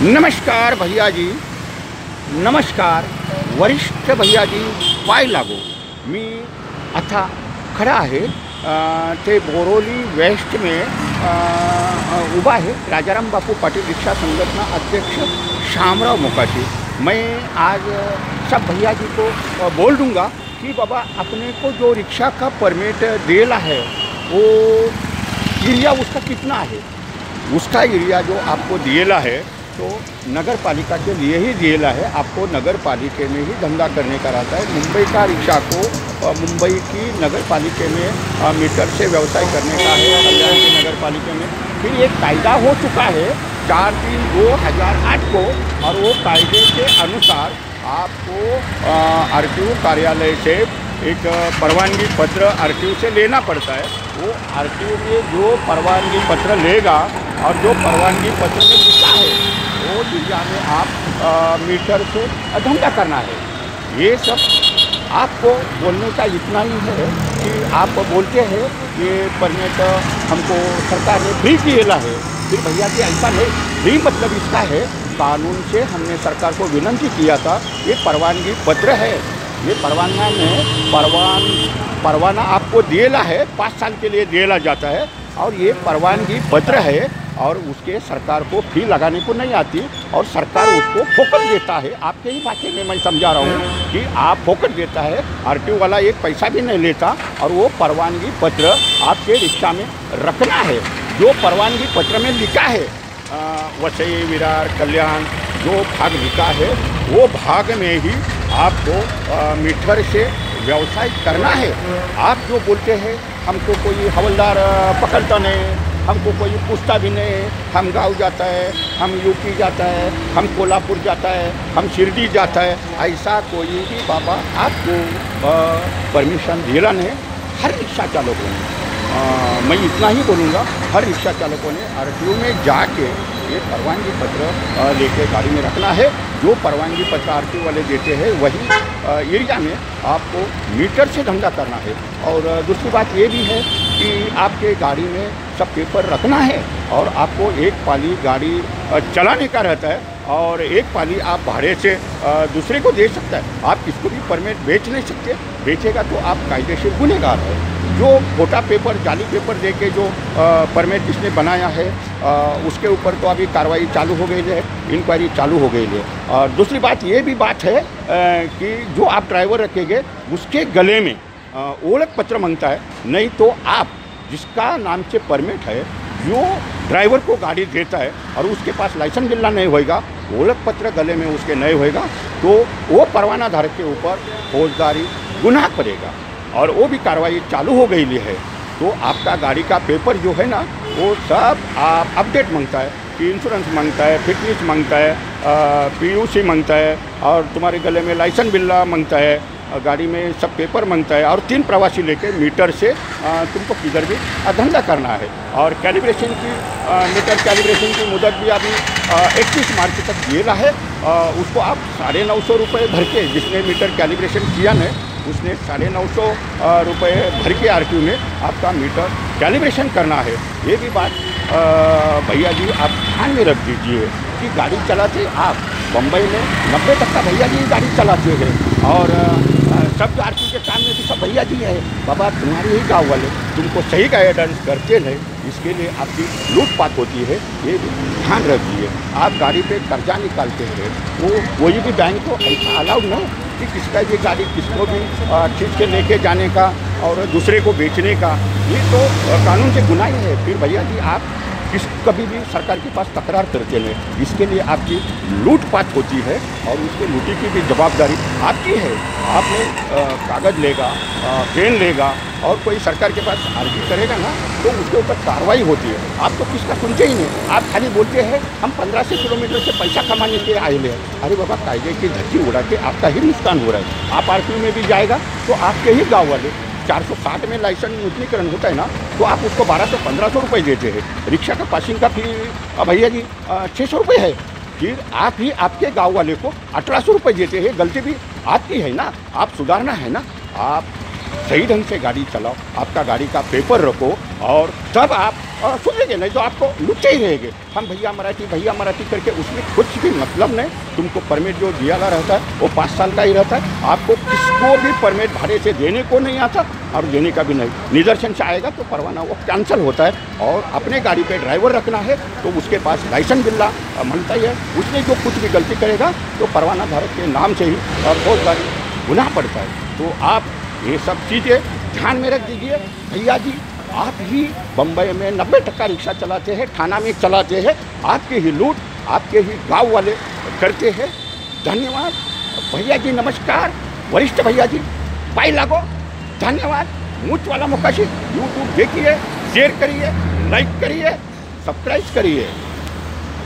नमस्कार भैया जी, नमस्कार वरिष्ठ भैया जी. पाय लागो. मी आता खड़ा आहे ते बोरोली वेस्ट में उभा है राजाराम बापू पाटिल रिक्शा संगठन अध्यक्ष शामराव मोकाशी. मैं आज सब भैया जी को बोल दूंगा कि बाबा अपने को जो रिक्शा का परमिट देला है वो एरिया उसका कितना है. उसका एरिया जो आपको दिएला है तो नगर पालिका के लिए ही दिएला है. आपको नगर पालिका में ही धंधा करने का रहता है. मुंबई का रिक्शा को मुंबई की नगर पालिका में मीटर से व्यवसाय करने का है. कल्याण की नगर पालिका में फिर एक कायदा हो चुका है 4/3/2008 को, और वो कायदे के अनुसार आपको आरटीओ कार्यालय से एक परवानगी पत्र आरटीओ से लेना पड़ता है. वो आरटीओ में जो परवानगी पत्र लेगा और जो परवानगी पत्र में लिखा है वो एरिया में आप मीटर से धंधा करना है. ये सब आपको बोलने का इतना ही है कि आप बोलते हैं ये परमिट हमको सरकार ने फ्री दिएला है. फिर भैया जी ऐसा नहीं, फ्री मतलब इसका है कानून से हमने सरकार को विनती किया था. ये परवानगी पत्र है. ये परवाना आपको दिएला है, 5 साल के लिए दिएला जाता है. और ये परवानगी पत्र है और उसके सरकार को फी लगाने को नहीं आती और सरकार उसको फोकट देता है. आपके ही भाषा में मैं समझा रहा हूँ कि आप फोकट देता है. आरटीओ वाला एक पैसा भी नहीं लेता और वो परवानगी पत्र आपके रिक्शा में रखना है. जो परवानगी पत्र में लिखा है वसई, विरार, कल्याण जो भाग लिखा है वो भाग में ही आपको मीटर से व्यवसाय करना है. आप जो बोलते हैं हमको कोई हवलदार पकड़ता नहीं, हमको कोई पूछता भी नहीं, हम गांव जाता है, हम यूपी जाता है, हम कोल्हापुर जाता है, हम शिरडी जाता है, ऐसा कोई भी बाबा आपको परमिशन दिला नहीं. हर रिक्शा चालकों ने मैं इतना ही बोलूँगा, हर रिक्शा चालकों ने आरटीओ में जाके ये परवानगी पत्र लेके गाड़ी में रखना है. जो परवानगी पत्र आरटीओ वाले देते हैं वही एरिया में आपको मीटर से धंधा करना है. और दूसरी बात ये भी है कि आपके गाड़ी में सब पेपर रखना है और आपको एक पाली गाड़ी चलाने का रहता है और एक पाली आप भाड़े से दूसरे को दे सकता है. आप किसको भी परमिट बेच नहीं सकते. बेचेगा तो आप कायदेशीर गुनहगार है. जो खोटा पेपर, जाली पेपर दे के जो परमिट जिसने बनाया है उसके ऊपर तो अभी कार्रवाई चालू हो गई है, इंक्वायरी चालू हो गई है. और दूसरी बात ये भी बात है कि जो आप ड्राइवर रखेंगे उसके गले में ओळख पत्र मांगता है. नहीं तो आप जिसका नाम से परमिट है जो ड्राइवर को गाड़ी देता है और उसके पास लाइसेंस बिल्ला नहीं होएगा, ओळख पत्र गले में उसके नहीं होएगा तो वो परवाना धारक के ऊपर फौजदारी गुनाह पड़ेगा. और वो भी कार्रवाई चालू हो गई है. तो आपका गाड़ी का पेपर जो है ना वो सब आप अपडेट मांगता है, कि इंश्योरेंस मांगता है, फिटनेस मांगता है, पीयूसी मांगता है और तुम्हारे गले में लाइसेंस बिल्ला मांगता है, गाड़ी में सब पेपर मांगता है. और 3 प्रवासी लेके मीटर से तुमको किधर भी धंधा करना है. और कैलिब्रेशन की मीटर कैलिब्रेशन की मुदत भी अभी 31 मार्च तक दिएला है. उसको आप 950 रुपये भर के, जिसने मीटर कैलिब्रेशन किया न उसने 950 रुपये भर के आरटीओ में आपका मीटर कैलिब्रेशन करना है. ये भी बात भैया जी आप ध्यान में रख दीजिए कि गाड़ी चलाते आप बम्बई में 90% भैया जी गाड़ी चलाते हैं और सब आरटीओ के काम में तो सब भैया जी है. बाबा तुम्हारे ही गाँव वाले तुमको सही गाइडेंस करते नहीं, इसके लिए आपकी लूटपाट होती है. ये ध्यान रखिए. आप गाड़ी पे कर्जा निकालते हैं वो कोई भी बैंक को ऐसा अलाउड नहीं कि किसका ये गाड़ी किसको भी खींच के लेके जाने का और दूसरे को बेचने का. ये तो कानून से गुनाह है. फिर भैया जी आप कभी भी सरकार के पास तकरार करते हैं. इसके लिए आपकी लूटपाट होती है और उसके लूटी की भी जवाबदारी आपकी है. आपने कागज़ लेगा, पेन लेगा और कोई सरकार के पास आर्जी करेगा ना तो उसके ऊपर कार्रवाई होती है. आप तो किसका सुनते ही नहीं. आप खाली बोलते हैं हम 1500 किलोमीटर से पैसा कमाने के आए हैं. अरे बाबा कायदे की धज्जी उड़ा के आपका ही नुकसान हो रहा है. आप आरटीओ में भी जाएगा तो आपके ही गाँव वाले 460 में लाइसेंस नूतनीकरण होता है ना तो आप उसको 1200-1500 रुपये देते हैं. रिक्शा का पासिंग का फी भैया जी 600 रुपये है. फिर आप ही आपके गांव वाले को 1800 रुपये देते हैं. गलती भी आपकी है ना, आप सुधारना है ना. आप सही ढंग से गाड़ी चलाओ, आपका गाड़ी का पेपर रखो और तब आप सुनेंगे, नहीं तो आपको लुटे ही रहेंगे। हम भैया मराठी करके उसमें कुछ भी मतलब नहीं। तुमको परमिट जो दिया रहता है वो 5 साल का ही रहता है। आपको किसको भी परमिट भाड़े से देने को नहीं आता और देने का भी नहीं। निदर्शन से आएगा तो परवाना वो कैंसिल होता है। और अपने गाड़ी पे ड्राइवर रखना है तो उसके पास लाइसेंस बिल्ला मांगता ही है। उसने जो कुछ भी गलती करेगा तो परवाना धारक के नाम से ही और बहुत सारी गुनाह पड़ता है। तो आप ये सब चीज़ें ध्यान में रख दीजिए। भैया जी आप ही बम्बई में 90% रिक्शा चलाते हैं, थाना में चलाते हैं, आपके ही लूट आपके ही गांव वाले करते हैं। धन्यवाद भैया जी, नमस्कार वरिष्ठ भैया जी, पाई लागो, धन्यवाद। मूछ वाला मुकाशी यूट्यूब देखिए, शेयर करिए, लाइक करिए, सब्सक्राइब करिए।